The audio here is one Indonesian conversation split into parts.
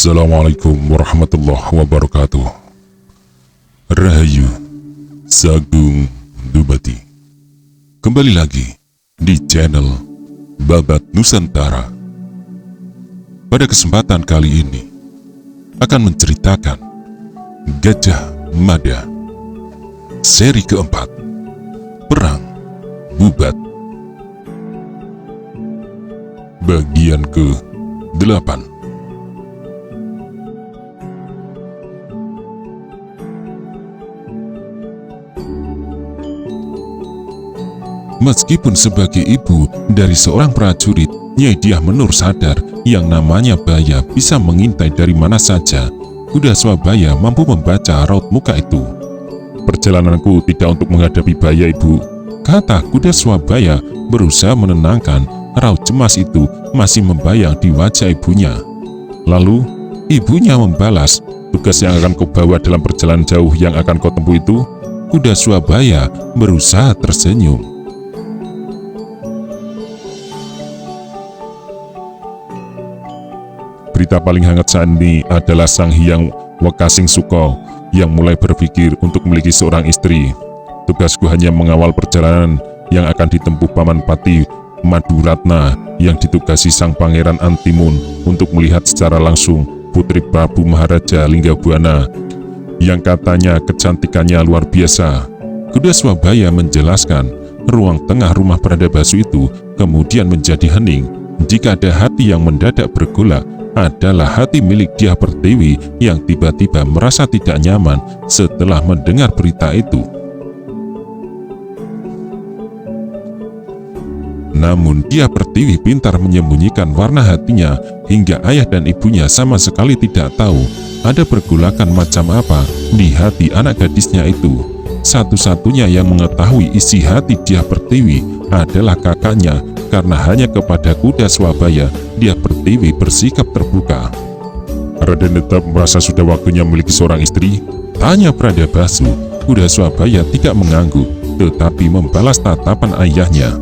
Assalamualaikum warahmatullahi wabarakatuh. Rahayu Sagung Dubati. Kembali lagi di channel Babat Nusantara. Pada kesempatan kali ini akan menceritakan Gajah Mada seri keempat, Perang Bubat, bagian ke-8. Meskipun sebagai ibu dari seorang prajurit, Nyai Diah Menur sadar yang namanya bahaya bisa mengintai dari mana saja. Kuda Swabaya mampu membaca raut muka itu. "Perjalananku tidak untuk menghadapi bahaya, Ibu," kata kuda Swabaya berusaha menenangkan. Raut cemas itu masih membayang di wajah ibunya. Lalu ibunya membalas, "Tugas yang akan kau bawa dalam perjalanan jauh yang akan kau tempuh itu?" Kuda Swabaya berusaha tersenyum. Berita paling hangat saat ini adalah Sang Hyang Wekasing Suko yang mulai berpikir untuk memiliki seorang istri. Tugasku hanya mengawal perjalanan yang akan ditempuh Paman Pati Maduratna yang ditugasi Sang Pangeran Antimun untuk melihat secara langsung Putri Prabu Maharaja Linggabuana yang katanya kecantikannya luar biasa. Kuda Swabaya menjelaskan, ruang tengah rumah Prandabasu itu kemudian menjadi hening. Jika ada hati yang mendadak bergolak, adalah hati milik Dyah Pertiwi yang tiba-tiba merasa tidak nyaman setelah mendengar berita itu. Namun Dyah Pertiwi pintar menyembunyikan warna hatinya hingga ayah dan ibunya sama sekali tidak tahu ada pergolakan macam apa di hati anak gadisnya itu. Satu-satunya yang mengetahui isi hati Dyah Pertiwi adalah kakaknya, karena hanya kepada kuda Swabaya Dyah Pertiwi bersikap terbuka. "Raden tetap merasa sudah waktunya memiliki seorang istri?" tanya Prandabasu. Kuda Swabaya tidak mengangguk, tetapi membalas tatapan ayahnya.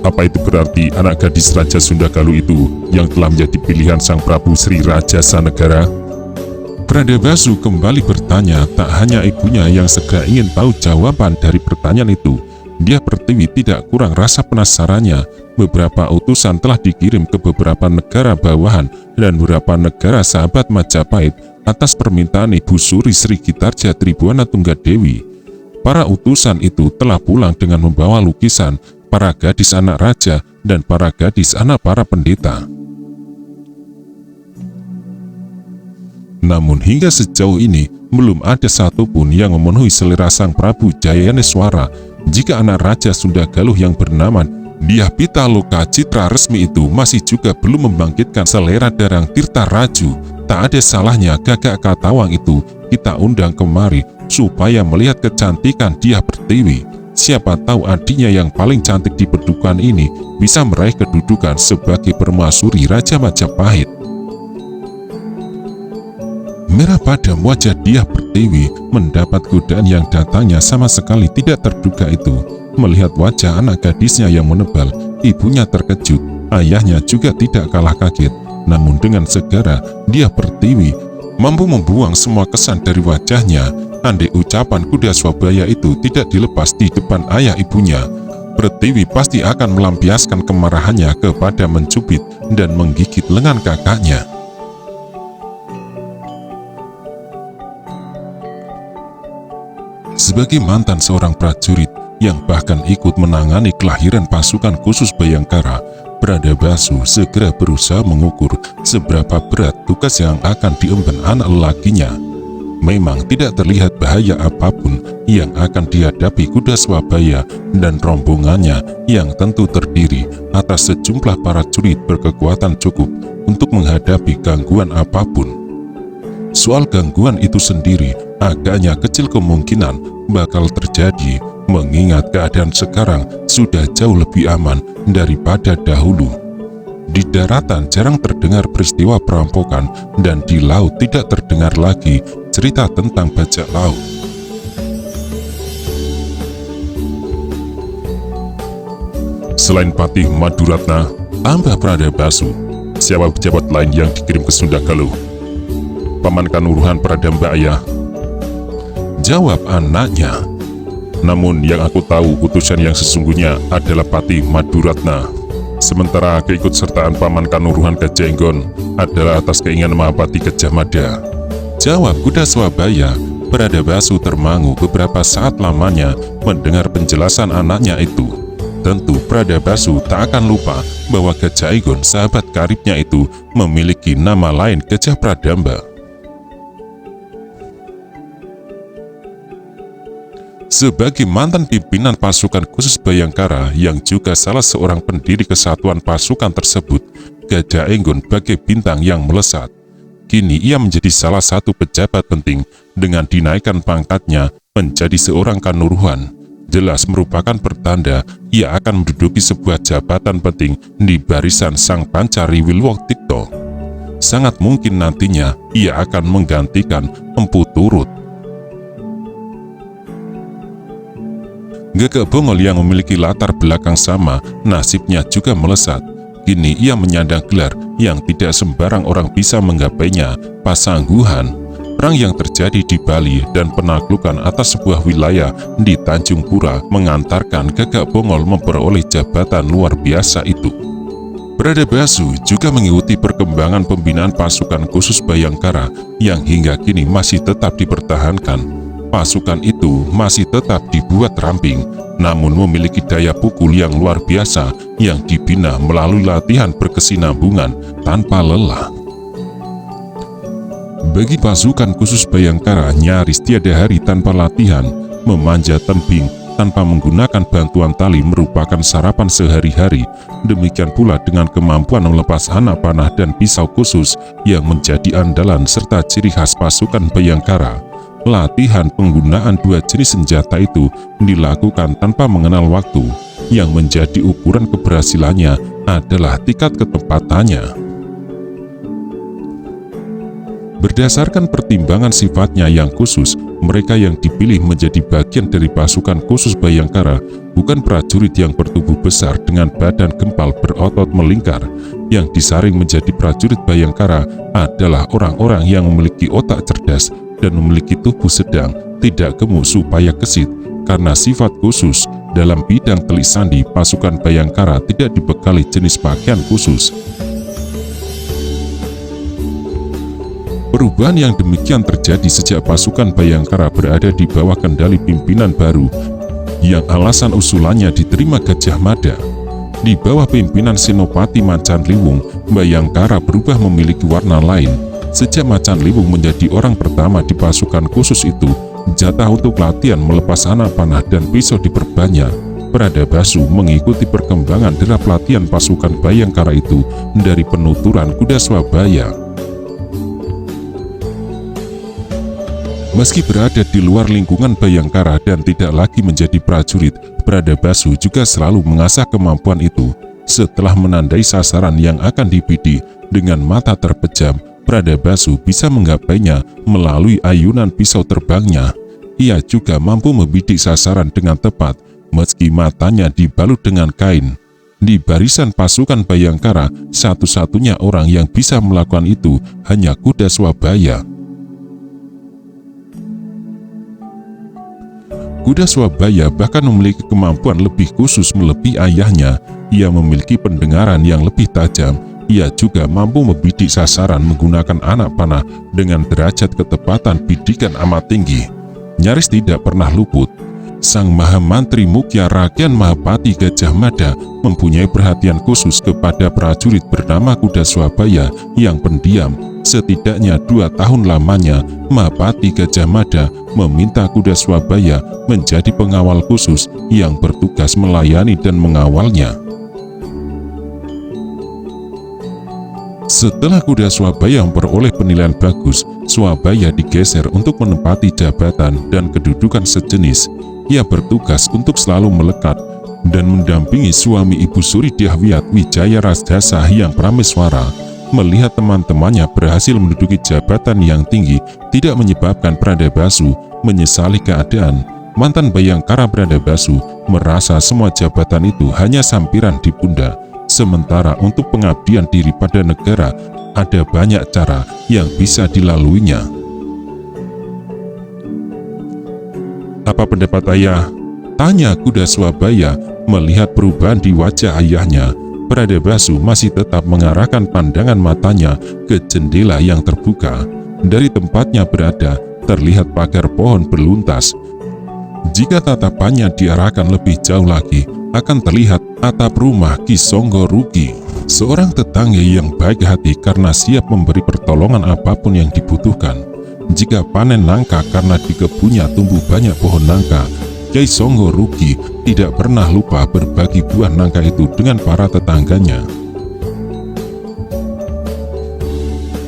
"Apa itu berarti anak gadis Raja Sundagalu itu yang telah menjadi pilihan Sang Prabu Sri Raja Sanegara?" Prandabasu kembali bertanya. Tak hanya ibunya yang segera ingin tahu jawaban dari pertanyaan itu, Dyah Pertiwi tidak kurang rasa penasarannya. Beberapa utusan telah dikirim ke beberapa negara bawahan dan beberapa negara sahabat Majapahit atas permintaan Ibu Suri Sri Gitarja Tribuana Tunggadewi. Para utusan itu telah pulang dengan membawa lukisan para gadis anak raja dan para gadis anak para pendeta. Namun hingga sejauh ini belum ada satupun yang memenuhi selera Sang Prabu Jayaneswara. Jika anak Raja Sundagaluh yang bernama Dyah Pitaloka Citra Resmi itu masih juga belum membangkitkan selera Darang Tirta Raju, tak ada salahnya Gagak Katawang itu kita undang kemari supaya melihat kecantikan Dyah Pertiwi. Siapa tahu adiknya yang paling cantik di Pedukuhan ini bisa meraih kedudukan sebagai permaisuri Raja Majapahit. Merah padam wajah Dyah Pertiwi mendapat godaan yang datangnya sama sekali tidak terduga itu. Melihat wajah anak gadisnya yang menebal, ibunya terkejut, ayahnya juga tidak kalah kaget. Namun dengan segera, Dyah Pertiwi mampu membuang semua kesan dari wajahnya. Andai ucapan kuda Swabaya itu tidak dilepas di depan ayah ibunya, Pertiwi pasti akan melampiaskan kemarahannya kepada mencubit dan menggigit lengan kakaknya. Sebagai mantan seorang prajurit yang bahkan ikut menangani kelahiran pasukan khusus Bayangkara, Prandabasu segera berusaha mengukur seberapa berat tugas yang akan diemban anak lelakinya. Memang tidak terlihat bahaya apapun yang akan dihadapi kuda Swabaya dan rombongannya yang tentu terdiri atas sejumlah prajurit berkekuatan cukup untuk menghadapi gangguan apapun. Soal gangguan itu sendiri agaknya kecil kemungkinan bakal terjadi, mengingat keadaan sekarang sudah jauh lebih aman daripada dahulu. Di daratan jarang terdengar peristiwa perampokan, dan di laut tidak terdengar lagi cerita tentang bajak laut. Selain Patih Maduratna, Tambah Pradabasu, siapa pejabat lain yang dikirim ke Sunda Galuh? Paman Kanuruhan Pradambaya, jawab anaknya. Namun yang aku tahu utusan yang sesungguhnya adalah Patih Maduratna. Sementara keikutsertaan Paman Kanuruhan Gajah Enggon adalah atas keinginan Mahapati Gajah Mada, jawab Kuda Swabaya. Pradabasu termangu beberapa saat lamanya mendengar penjelasan anaknya itu. Tentu Pradabasu tak akan lupa bahwa Gajah Enggon, sahabat karibnya itu, memiliki nama lain Gajah Pradamba. Sebagai mantan pimpinan pasukan khusus Bhayangkara yang juga salah seorang pendiri kesatuan pasukan tersebut, Gajah Enggon bagai bintang yang melesat. Kini ia menjadi salah satu pejabat penting dengan dinaikkan pangkatnya menjadi seorang Kanuruhan. Jelas merupakan pertanda ia akan menduduki sebuah jabatan penting di barisan Sang Pancari Wilwoktikto. Sangat mungkin nantinya ia akan menggantikan Empu Turut. Gagak Bongol yang memiliki latar belakang sama, nasibnya juga melesat. Kini ia menyandang gelar yang tidak sembarang orang bisa menggapainya, Pasangguhan. Perang yang terjadi di Bali dan penaklukan atas sebuah wilayah di Tanjung Pura mengantarkan Gagak Bongol memperoleh jabatan luar biasa itu. Pradabasu juga mengikuti perkembangan pembinaan pasukan khusus Bhayangkara yang hingga kini masih tetap dipertahankan. Pasukan itu masih tetap dibuat ramping, namun memiliki daya pukul yang luar biasa yang dibina melalui latihan berkesinambungan tanpa lelah. Bagi pasukan khusus Bhayangkara, nyaris tiada hari tanpa latihan. Memanjat tebing tanpa menggunakan bantuan tali merupakan sarapan sehari-hari. Demikian pula dengan kemampuan melepas anak panah dan pisau khusus yang menjadi andalan serta ciri khas pasukan Bhayangkara. Latihan penggunaan dua jenis senjata itu dilakukan tanpa mengenal waktu. Yang menjadi ukuran keberhasilannya adalah tingkat ketepatannya. Berdasarkan pertimbangan sifatnya yang khusus, mereka yang dipilih menjadi bagian dari pasukan khusus Bhayangkara bukan prajurit yang bertubuh besar dengan badan gempal berotot melingkar. Yang disaring menjadi prajurit Bhayangkara adalah orang-orang yang memiliki otak cerdas dan memiliki tubuh sedang, tidak gemuk supaya gesit. Karena sifat khusus dalam bidang telik sandi, pasukan Bhayangkara tidak dibekali jenis pakaian khusus. Perubahan yang demikian terjadi sejak pasukan Bhayangkara berada di bawah kendali pimpinan baru yang alasan usulannya diterima Gajah Mada. Di bawah pimpinan Senopati Macanliwung, Bhayangkara berubah memiliki warna lain. Sejak Macanliwung menjadi orang pertama di pasukan khusus itu, jatah untuk latihan melepas anak panah dan pisau diperbanyak. Pradabasu mengikuti perkembangan derap latihan pasukan Bhayangkara itu dari penuturan Kuda Swabaya. Meski berada di luar lingkungan Bhayangkara dan tidak lagi menjadi prajurit, Pradabasu juga selalu mengasah kemampuan itu. Setelah menandai sasaran yang akan dibidik dengan mata terpejam, Pradabasu bisa menggapainya melalui ayunan pisau terbangnya. Ia juga mampu membidik sasaran dengan tepat, meski matanya dibalut dengan kain. Di barisan pasukan Bhayangkara, satu-satunya orang yang bisa melakukan itu hanya Kuda Swabaya. Kuda Swabaya bahkan memiliki kemampuan lebih khusus melebihi ayahnya. Ia memiliki pendengaran yang lebih tajam. Ia juga mampu membidik sasaran menggunakan anak panah dengan derajat ketepatan bidikan amat tinggi. Nyaris tidak pernah luput. Sang Mahamantri Mukya Rakyat Mahapati Gajah Mada mempunyai perhatian khusus kepada prajurit bernama Kuda Swabaya yang pendiam. Setidaknya 2 tahun lamanya, Mahapati Gajah Mada meminta Kuda Swabaya menjadi pengawal khusus yang bertugas melayani dan mengawalnya. Setelah Kuda Swabaya memperoleh penilaian bagus, Swabaya digeser untuk menempati jabatan dan kedudukan sejenis. Ia bertugas untuk selalu melekat dan mendampingi suami Ibu Suri Dahwiat Wijaya Rasdasa Hyang Prameswara. Melihat teman-temannya berhasil menduduki jabatan yang tinggi tidak menyebabkan Pradabasu menyesali keadaan. Mantan Bhayangkara Pradabasu merasa semua jabatan itu hanya sampiran di pundak. Sementara untuk pengabdian diri pada negara, ada banyak cara yang bisa dilaluinya. Apa pendapat ayah? Tanya kuda Swabaya melihat perubahan di wajah ayahnya. Pradabasu masih tetap mengarahkan pandangan matanya ke jendela yang terbuka. Dari tempatnya berada, terlihat pagar pohon berluntas. Jika tatapannya diarahkan lebih jauh lagi, akan terlihat atap rumah Ki Songgo Ruki, seorang tetangga yang baik hati karena siap memberi pertolongan apapun yang dibutuhkan. Jika panen nangka karena di kebunnya tumbuh banyak pohon nangka, Ki Songgo Ruki tidak pernah lupa berbagi buah nangka itu dengan para tetangganya.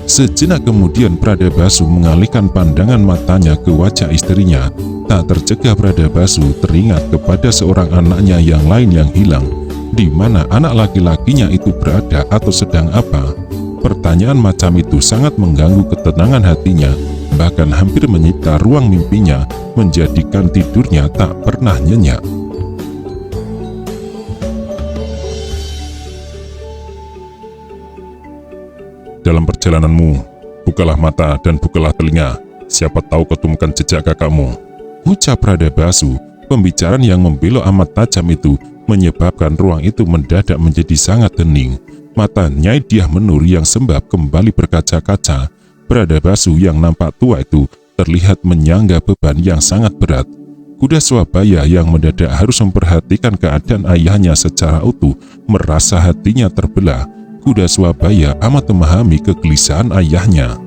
Sejenak kemudian Pradabasu mengalihkan pandangan matanya ke wajah istrinya. Tak tercegah Pradabasu teringat kepada seorang anaknya yang lain yang hilang. Di mana anak laki-lakinya itu berada atau sedang apa? Pertanyaan macam itu sangat mengganggu ketenangan hatinya, bahkan hampir menyita ruang mimpinya, menjadikan tidurnya tak pernah nyenyak. Dalam perjalananmu, bukalah mata dan bukalah telinga. Siapa tahu ketemukan jejak kakakmu, ucap Pradabasu. Pembicaraan yang membelok amat tajam itu menyebabkan ruang itu mendadak menjadi sangat hening. Mata Nyai Dyah Menur yang sembab kembali berkaca-kaca. Pradabasu yang nampak tua itu terlihat menyangga beban yang sangat berat. Kuda Swabaya yang mendadak harus memperhatikan keadaan ayahnya secara utuh merasa hatinya terbelah. Kuda Swabaya amat memahami kegelisahan ayahnya.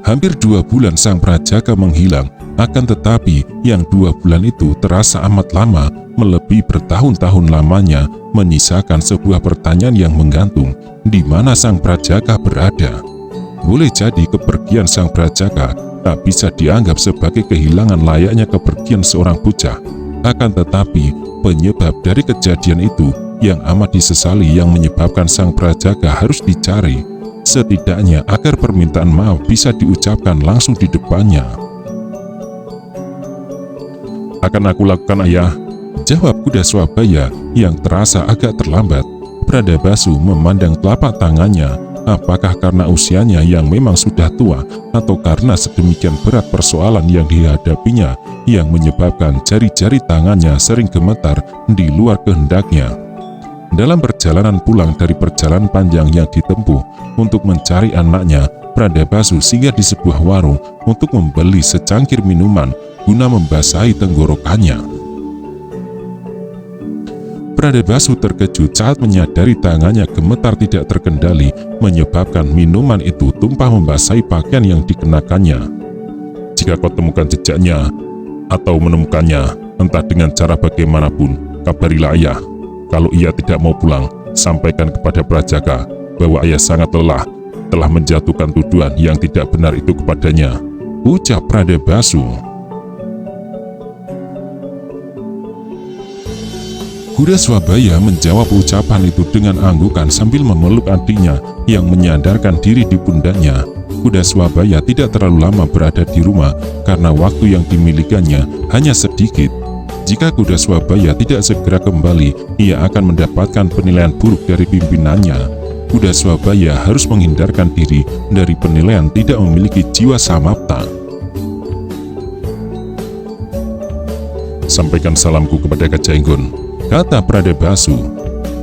Hampir 2 bulan sang prajaka menghilang, akan tetapi yang 2 bulan itu terasa amat lama, melebihi bertahun-tahun lamanya, menyisakan sebuah pertanyaan yang menggantung, di mana sang prajaka berada. Boleh jadi kepergian sang prajaka tak bisa dianggap sebagai kehilangan layaknya kepergian seorang bocah. Akan tetapi, penyebab dari kejadian itu yang amat disesali yang menyebabkan sang prajaka harus dicari, setidaknya agar permintaan maaf bisa diucapkan langsung di depannya. Akan aku lakukan ayah, jawab kuda Swabaya yang terasa agak terlambat. Pradabasu memandang telapak tangannya, apakah karena usianya yang memang sudah tua atau karena sedemikian berat persoalan yang dihadapinya yang menyebabkan jari-jari tangannya sering gemetar di luar kehendaknya. Dalam perjalanan pulang dari perjalanan panjang yang ditempuh untuk mencari anaknya, Pradabasu singgah di sebuah warung untuk membeli secangkir minuman guna membasahi tenggorokannya. Pradabasu terkejut saat menyadari tangannya gemetar tidak terkendali, menyebabkan minuman itu tumpah membasahi pakaian yang dikenakannya. Jika kau temukan jejaknya, atau menemukannya, entah dengan cara bagaimanapun, kabarilah ayah. Kalau ia tidak mau pulang, sampaikan kepada prajaka bahwa ayah sangat lelah, telah menjatuhkan tuduhan yang tidak benar itu kepadanya, ucap Pradabasu. Kuda Swabaya menjawab ucapan itu dengan anggukan sambil memeluk adiknya yang menyandarkan diri di pundaknya. Kuda Swabaya tidak terlalu lama berada di rumah karena waktu yang dimilikinya hanya sedikit. Jika kuda Swabaya tidak segera kembali, ia akan mendapatkan penilaian buruk dari pimpinannya. Kuda Swabaya harus menghindarkan diri dari penilaian tidak memiliki jiwa samapta. Sampaikan salamku kepada Kajenggon, kata Pradabasu.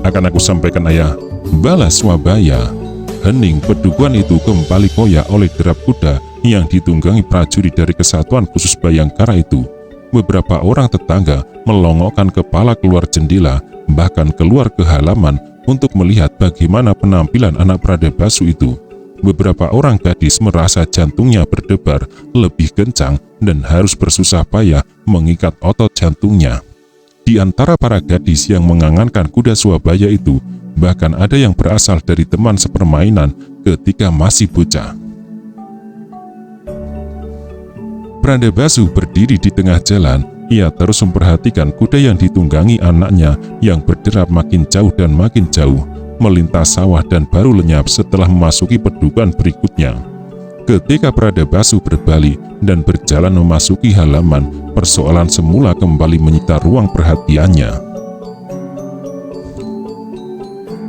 Akan aku sampaikan ayah, balas Swabaya. Hening pedukuhan itu kembali koyak oleh derap kuda yang ditunggangi prajurit dari Kesatuan Khusus Bayangkara itu. Beberapa orang tetangga melongokkan kepala keluar jendela, bahkan keluar ke halaman untuk melihat bagaimana penampilan anak Pradabasu itu. Beberapa orang gadis merasa jantungnya berdebar lebih kencang dan harus bersusah payah mengikat otot jantungnya. Di antara para gadis yang mengangankan kuda Swabaya itu, bahkan ada yang berasal dari teman sepermainan ketika masih bocah. Pradabasu berdiri di tengah jalan. Ia terus memperhatikan kuda yang ditunggangi anaknya yang berderap makin jauh dan makin jauh, melintas sawah dan baru lenyap setelah memasuki pedukuhan berikutnya. Ketika Pradabasu berbalik dan berjalan memasuki halaman, persoalan semula kembali menyita ruang perhatiannya.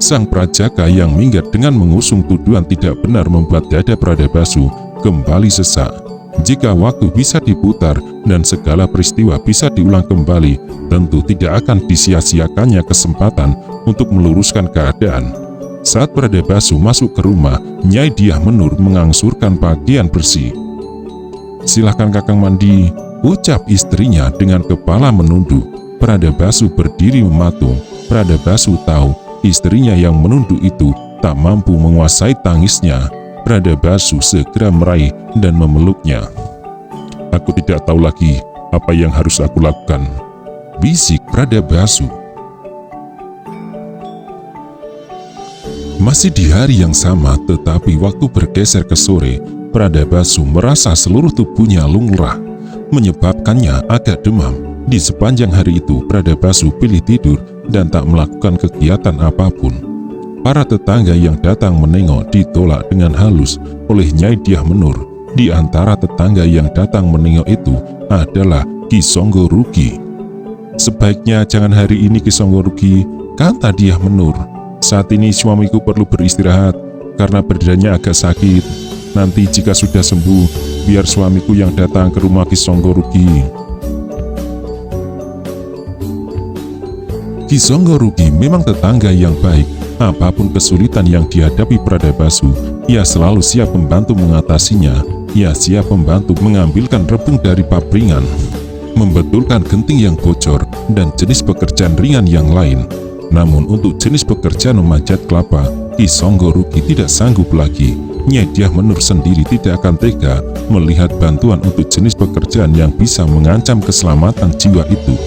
Sang Prajaka yang minggat dengan mengusung tuduhan tidak benar membuat dada Pradabasu kembali sesak. Jika waktu bisa diputar dan segala peristiwa bisa diulang kembali, tentu tidak akan disia-siakannya kesempatan untuk meluruskan keadaan. Saat Pradabasu masuk ke rumah, Nyai Dyah Menur mengangsurkan pakaian bersih. "Silahkan Kakang mandi," ucap istrinya dengan kepala menunduk. Pradabasu berdiri mematung. Pradabasu tahu istrinya yang menunduk itu tak mampu menguasai tangisnya. Pradabasu segera meraih dan memeluknya. "Aku tidak tahu lagi apa yang harus aku lakukan," bisik Pradabasu. Masih di hari yang sama, tetapi waktu bergeser ke sore, Pradabasu merasa seluruh tubuhnya lunglah, menyebabkannya agak demam. Di sepanjang hari itu, Pradabasu pilih tidur dan tak melakukan kegiatan apapun. Para tetangga yang datang menengok ditolak dengan halus oleh Nyai Dyah Menur. Di antara tetangga yang datang menengok itu adalah Ki Songgo Rugi. "Sebaiknya jangan hari ini, Ki Songgo Rugi," kata Dyah Menur. "Saat ini suamiku perlu beristirahat karena badannya agak sakit. Nanti jika sudah sembuh, biar suamiku yang datang ke rumah Ki Songgo Rugi." Ki Songgo Rugi memang tetangga yang baik. Apapun kesulitan yang dihadapi Pradabasu, ia selalu siap membantu mengatasinya. Ia siap membantu mengambilkan rebung dari papringan, membetulkan genting yang bocor, dan jenis pekerjaan ringan yang lain. Namun untuk jenis pekerjaan memanjat kelapa, Ki Songgo Rugi tidak sanggup lagi. Nyai Dyah Menur sendiri tidak akan tega melihat bantuan untuk jenis pekerjaan yang bisa mengancam keselamatan jiwa itu.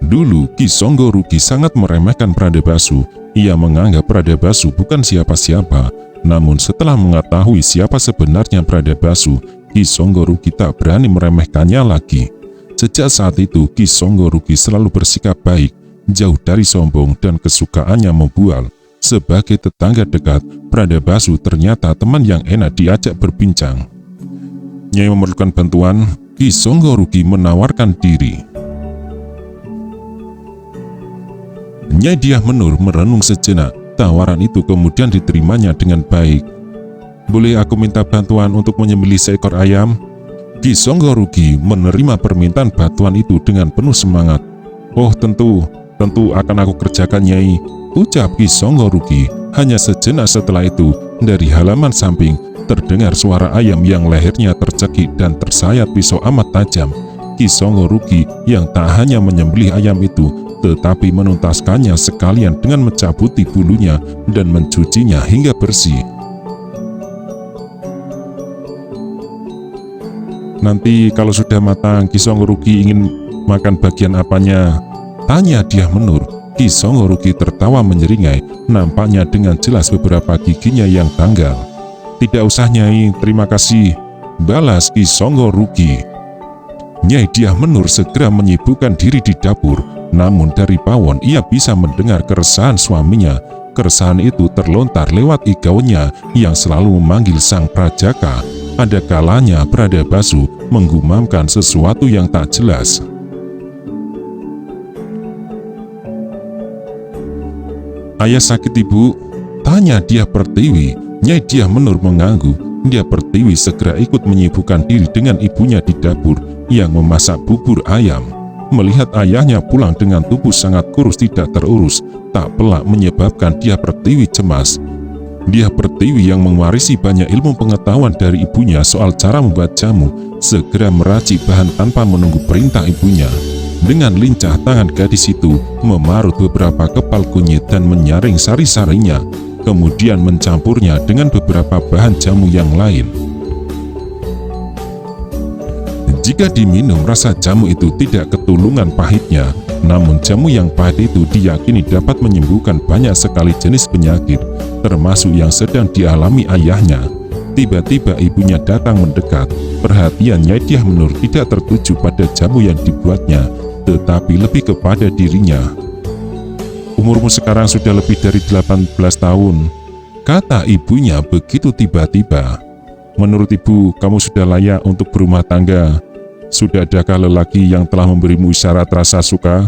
Dulu, Ki Songgo Rugi sangat meremehkan Pradabasu. Ia menganggap Pradabasu bukan siapa-siapa. Namun setelah mengetahui siapa sebenarnya Pradabasu, Ki Songgo Rugi tak berani meremehkannya lagi. Sejak saat itu, Ki Songgo Rugi selalu bersikap baik, jauh dari sombong dan kesukaannya membual. Sebagai tetangga dekat, Pradabasu ternyata teman yang enak diajak berbincang. Nyai memerlukan bantuan, Ki Songgo Rugi menawarkan diri. Nyai Dyah Menur merenung sejenak. Tawaran itu kemudian diterimanya dengan baik. "Boleh aku minta bantuan untuk menyembelih seekor ayam?" Ki Songgo Rugi menerima permintaan bantuan itu dengan penuh semangat. "Oh tentu akan aku kerjakan, Nyai," ucap Ki Songgo Rugi. Hanya sejenak setelah itu, dari halaman samping terdengar suara ayam yang lehernya tercekik dan tersayat pisau amat tajam. Ki Songgo Rugi yang tak hanya menyembelih ayam itu, tetapi menuntaskannya sekalian dengan mencabuti bulunya dan mencucinya hingga bersih. "Nanti kalau sudah matang, Ki Songgo Rugi ingin makan bagian apanya?" tanya Dyah Menur. Ki Songgo Rugi tertawa menyeringai, nampaknya dengan jelas beberapa giginya yang tanggal. "Tidak usah, Nyai, terima kasih," balas Ki Songgo Rugi. Nyai Dyah Menur segera menyibukkan diri di dapur. Namun dari pawon ia bisa mendengar keresahan suaminya. Keresahan itu terlontar lewat igaunya yang selalu memanggil sang Prajaka. Ada kalanya Pradabasu menggumamkan sesuatu yang tak jelas. "Ayah sakit, Ibu?" tanya Dyah Pertiwi. Nyai Dyah Menur mengangguk. Dyah Pertiwi segera ikut menyibukkan diri dengan ibunya di dapur yang memasak bubur ayam. Melihat ayahnya pulang dengan tubuh sangat kurus tidak terurus, tak pelak menyebabkan Dyah Pertiwi cemas. Dyah Pertiwi yang mewarisi banyak ilmu pengetahuan dari ibunya soal cara membuat jamu, segera meracik bahan tanpa menunggu perintah ibunya. Dengan lincah tangan gadis itu memarut beberapa kepal kunyit dan menyaring sari-sarinya, kemudian mencampurnya dengan beberapa bahan jamu yang lain. Jika diminum, rasa jamu itu tidak ketulungan pahitnya. Namun jamu yang pahit itu diyakini dapat menyembuhkan banyak sekali jenis penyakit, termasuk yang sedang dialami ayahnya. Tiba-tiba ibunya datang mendekat. Perhatian Nyai Dyah Menur tidak tertuju pada jamu yang dibuatnya, tetapi lebih kepada dirinya. "Umurmu sekarang sudah lebih dari 18 tahun, kata ibunya begitu tiba-tiba. "Menurut ibu, kamu sudah layak untuk berumah tangga. Sudah adakah lelaki yang telah memberimu isyarat rasa suka?"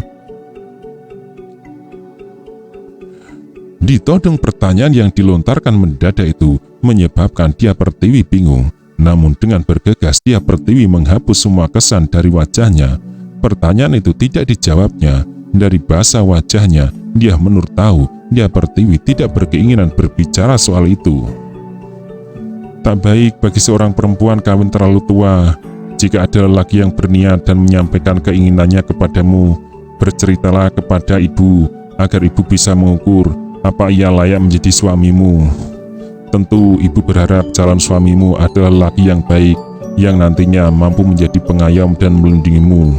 Ditodong pertanyaan yang dilontarkan mendadak itu menyebabkan Dyah Pertiwi bingung. Namun dengan bergegas Dyah Pertiwi menghapus semua kesan dari wajahnya. Pertanyaan itu tidak dijawabnya. Dari bahasa wajahnya, Dyah Menur tahu Dyah Pertiwi tidak berkeinginan berbicara soal itu. Tak baik bagi seorang perempuan kawin terlalu tua. Jika ada lelaki yang berniat dan menyampaikan keinginannya kepadamu, berceritalah kepada ibu agar ibu bisa mengukur apa ia layak menjadi suamimu. Tentu ibu berharap calon suamimu adalah lelaki yang baik, yang nantinya mampu menjadi pengayom dan melindungimu.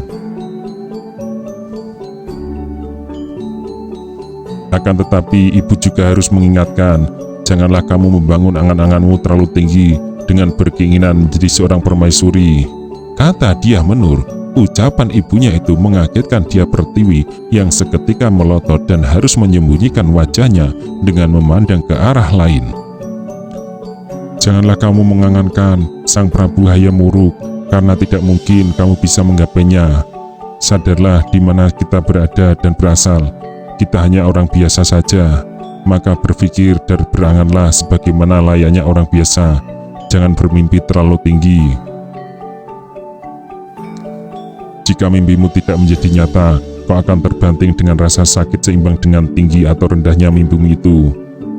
Akan tetapi ibu juga harus mengingatkan, janganlah kamu membangun angan-anganmu terlalu tinggi dengan berkeinginan menjadi seorang permaisuri, kata Dyah Menur. Ucapan ibunya itu mengagetkan Dyah Pertiwi yang seketika melotot dan harus menyembunyikan wajahnya dengan memandang ke arah lain. Janganlah kamu mengangankan Sang Prabu Hayam Wuruk, karena tidak mungkin kamu bisa menggapainya. Sadarlah di mana kita berada dan berasal. Kita hanya orang biasa saja. Maka berpikir dan beranganlah sebagaimana layaknya orang biasa. Jangan bermimpi terlalu tinggi. Jika mimpimu tidak menjadi nyata, kau akan terbanting dengan rasa sakit seimbang dengan tinggi atau rendahnya mimpimu itu.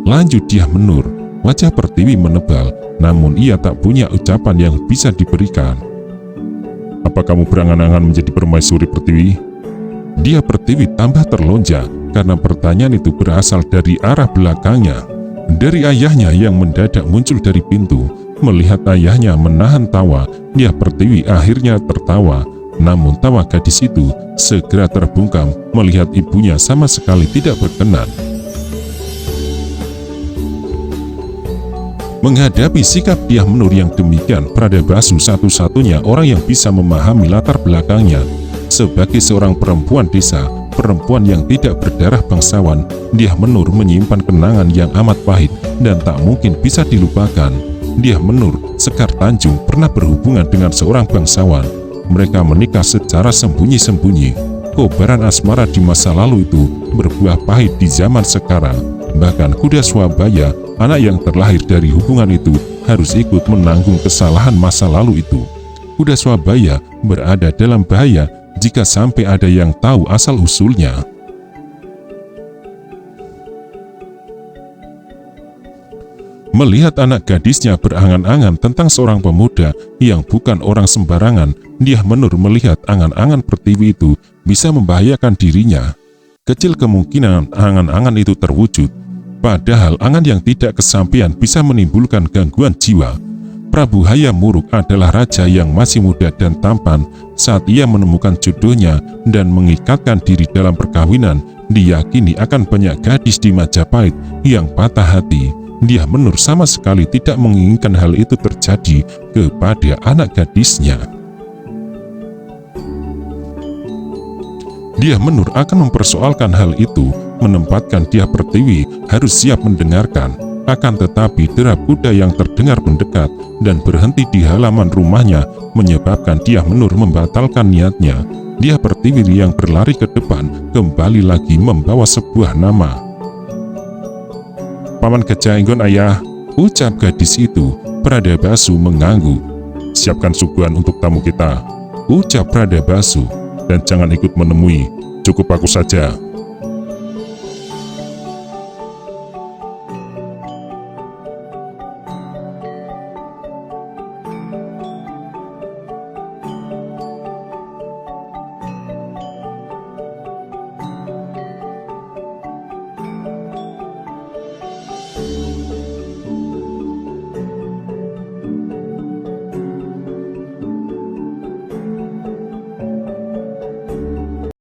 Lanjut Dyah Menur. Wajah Pertiwi menebal, namun ia tak punya ucapan yang bisa diberikan. Apa kamu berangan-angan menjadi permaisuri Pertiwi? Dyah Pertiwi tambah terlonjak karena pertanyaan itu berasal dari arah belakangnya. Dari ayahnya yang mendadak muncul dari pintu. Melihat ayahnya menahan tawa, Dyah Pertiwi akhirnya tertawa. Namun tawa gadis itu segera terbungkam melihat ibunya sama sekali tidak berkenan. Menghadapi sikap Dyah Menur yang demikian, Pradabasu satu-satunya orang yang bisa memahami latar belakangnya. Sebagai seorang perempuan desa, perempuan yang tidak berdarah bangsawan, Dyah Menur menyimpan kenangan yang amat pahit dan tak mungkin bisa dilupakan. Dyah Menur, Sekar Tanjung, pernah berhubungan dengan seorang bangsawan. Mereka menikah secara sembunyi-sembunyi. Kobaran asmara di masa lalu itu berbuah pahit di zaman sekarang. Bahkan Kuda Swabaya, anak yang terlahir dari hubungan itu, harus ikut menanggung kesalahan masa lalu itu. Kuda Swabaya berada dalam bahaya jika sampai ada yang tahu asal-usulnya. Melihat anak gadisnya berangan-angan tentang seorang pemuda yang bukan orang sembarangan, Dyah Menur melihat angan-angan Pertiwi itu bisa membahayakan dirinya. Kecil kemungkinan angan-angan itu terwujud, padahal angan yang tidak kesampaian bisa menimbulkan gangguan jiwa. Prabu Hayam Wuruk adalah raja yang masih muda dan tampan. Saat ia menemukan jodohnya dan mengikatkan diri dalam perkawinan, diyakini akan banyak gadis di Majapahit yang patah hati. Dyah Menur sama sekali tidak menginginkan hal itu terjadi kepada anak gadisnya. Dyah Menur akan mempersoalkan hal itu, menempatkan Dyah Pertiwi harus siap mendengarkan. Akan tetapi derap kuda yang terdengar mendekat dan berhenti di halaman rumahnya menyebabkan Dyah Menur membatalkan niatnya. Dyah Pertiwi yang berlari ke depan kembali lagi membawa sebuah nama. Paman Gajah Enggon ayah, ucap gadis itu. Pradabasu mengangguk. Siapkan suguhan untuk tamu kita, ucap Pradabasu, dan jangan ikut menemui, cukup aku saja.